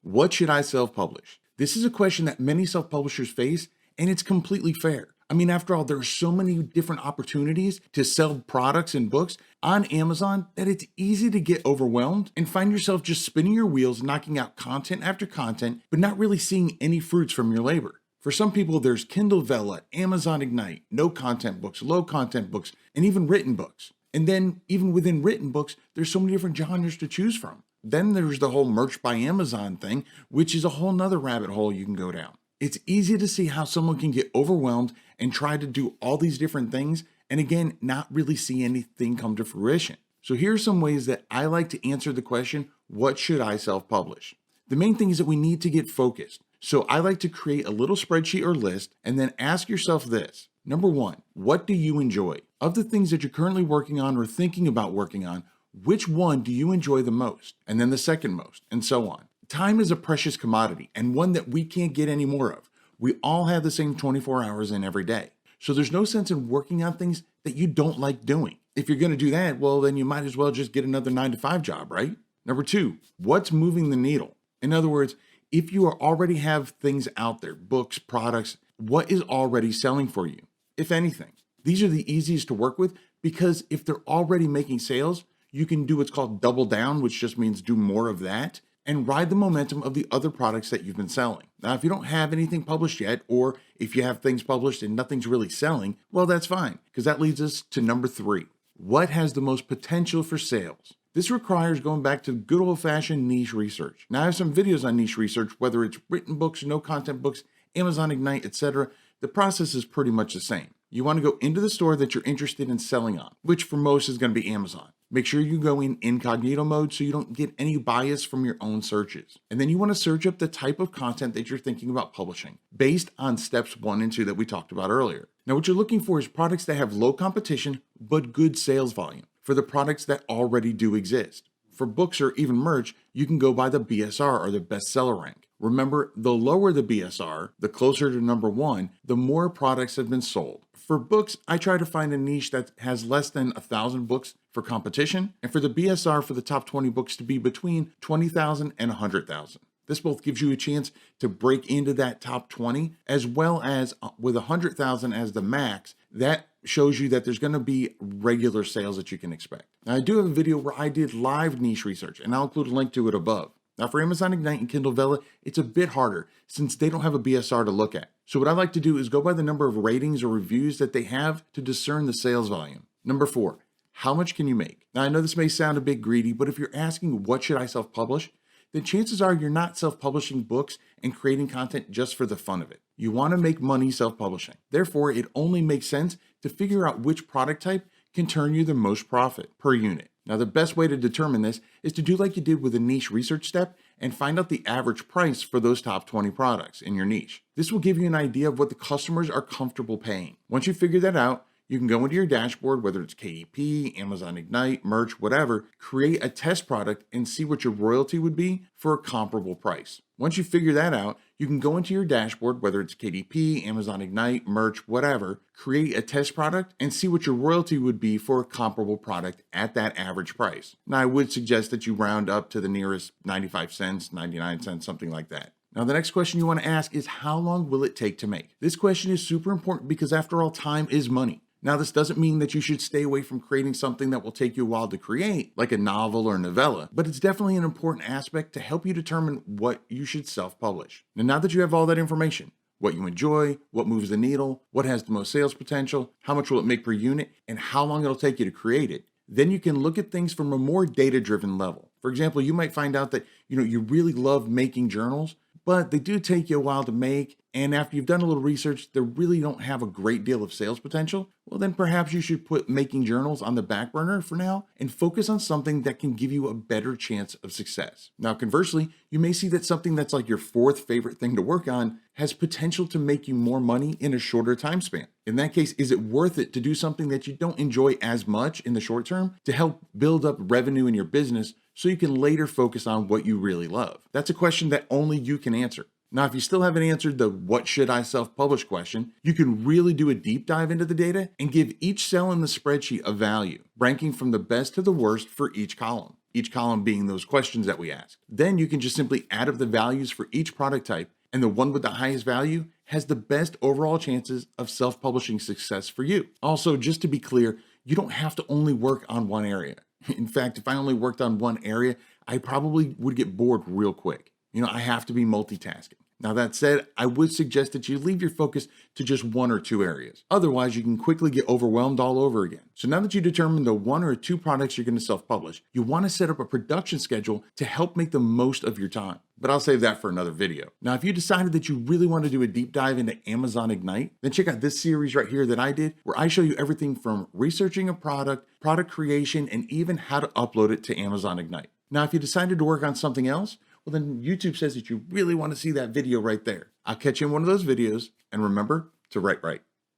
What should I self-publish? This is a question that many self-publishers face, and it's completely fair. I mean, after all, there are so many different opportunities to sell products and books on Amazon that it's easy to get overwhelmed and find yourself just spinning your wheels, knocking out content after content, but not really seeing any fruits from your labor. For some people, there's Kindle Vella, Amazon Ignite, no content books, low content books, and even written books. And then even within written books, there's so many different genres to choose from. Then there's the whole merch by Amazon thing, which is a whole nother rabbit hole you can go down. It's easy to see how someone can get overwhelmed and try to do all these different things, and again, not really see anything come to fruition. So here are some ways that I like to answer the question, what should I self-publish? The main thing is that we need to get focused. So I like to create a little spreadsheet or list and then ask yourself this. Number one, what do you enjoy? Of the things that you're currently working on or thinking about working on, which one do you enjoy the most? And then the second most, and so on. Time is a precious commodity and one that we can't get any more of. We all have the same 24 hours in every day. So there's no sense in working on things that you don't like doing. If you're going to do that, well, then you might as well just get another 9-to-5 job, right? Number two, what's moving the needle? In other words, if you already have things out there, books, products, what is already selling for you, if anything? These are the easiest to work with because if they're already making sales, you can do what's called double down, which just means do more of that and ride the momentum of the other products that you've been selling. Now, if you don't have anything published yet, or if you have things published and nothing's really selling, well, that's fine, because that leads us to number three. What has the most potential for sales? This requires going back to good old-fashioned niche research. Now, I have some videos on niche research, whether it's written books, no content books, Amazon Ignite, etc. The process is pretty much the same. You want to go into the store that you're interested in selling on, which for most is going to be Amazon. Make sure you go in incognito mode so you don't get any bias from your own searches. And then you want to search up the type of content that you're thinking about publishing based on steps 1 and 2 that we talked about earlier. Now, what you're looking for is products that have low competition, but good sales volume for the products that already do exist. For books or even merch, you can go by the BSR or the bestseller rank. Remember, the lower the BSR, the closer to number 1, the more products have been sold. For books, I try to find a niche that has less than 1,000 books for competition, and for the BSR for the top 20 books to be between 20,000 and 100,000. This both gives you a chance to break into that top 20, as well as with 100,000 as the max, that shows you that there's going to be regular sales that you can expect. Now, I do have a video where I did live niche research, and I'll include a link to it above. Now, for Amazon Ignite and Kindle Vella, it's a bit harder since they don't have a BSR to look at. So what I like to do is go by the number of ratings or reviews that they have to discern the sales volume. Number 4, how much can you make? Now, I know this may sound a bit greedy, but if you're asking what should I self-publish, then chances are you're not self-publishing books and creating content just for the fun of it. You want to make money self-publishing. Therefore, it only makes sense to figure out which product type can turn you the most profit per unit. Now, the best way to determine this is to do like you did with a niche research step and find out the average price for those top 20 products in your niche. This will give you an idea of what the customers are comfortable paying. Once you figure that out, you can go into your dashboard, whether it's KDP, Amazon Ignite, merch, whatever, create a test product and see what your royalty would be for a comparable price. Once you figure that out, you can go into your dashboard, whether it's KDP, Amazon Ignite, merch, whatever, create a test product and see what your royalty would be for a comparable product at that average price. Now, I would suggest that you round up to the nearest 95 cents, 99 cents, something like that. Now, the next question you want to ask is how long will it take to make? This question is super important because after all, time is money. Now, this doesn't mean that you should stay away from creating something that will take you a while to create, like a novel or a novella, but it's definitely an important aspect to help you determine what you should self-publish. Now that you have all that information, what you enjoy, what moves the needle, what has the most sales potential, how much will it make per unit, and how long it'll take you to create it, then you can look at things from a more data-driven level. For example, you might find out that you really love making journals, but they do take you a while to make, and after you've done a little research, they really don't have a great deal of sales potential. Well, then perhaps you should put making journals on the back burner for now and focus on something that can give you a better chance of success. Now, conversely, you may see that something that's like your 4th favorite thing to work on has potential to make you more money in a shorter time span. In that case, is it worth it to do something that you don't enjoy as much in the short term to help build up revenue in your business so you can later focus on what you really love? That's a question that only you can answer. Now, if you still haven't answered the what should I self-publish question, you can really do a deep dive into the data and give each cell in the spreadsheet a value, ranking from the best to the worst for each column. each column being those questions that we ask. Then you can just simply add up the values for each product type, and the one with the highest value has the best overall chances of self-publishing success for you. Also, just to be clear, you don't have to only work on one area. In fact, if I only worked on one area, I probably would get bored real quick. I have to be multitasking. Now, that said, I would suggest that you leave your focus to just one or two areas. Otherwise, you can quickly get overwhelmed all over again. So now that you determine the one or two products you're going to self-publish, you want to set up a production schedule to help make the most of your time. But I'll save that for another video. Now, if you decided that you really want to do a deep dive into Amazon Ignite, then check out this series right here that I did, where I show you everything from researching a product, product creation, and even how to upload it to Amazon Ignite. Now, if you decided to work on something else, well, then YouTube says that you really want to see that video right there. I'll catch you in one of those videos, and remember to write right.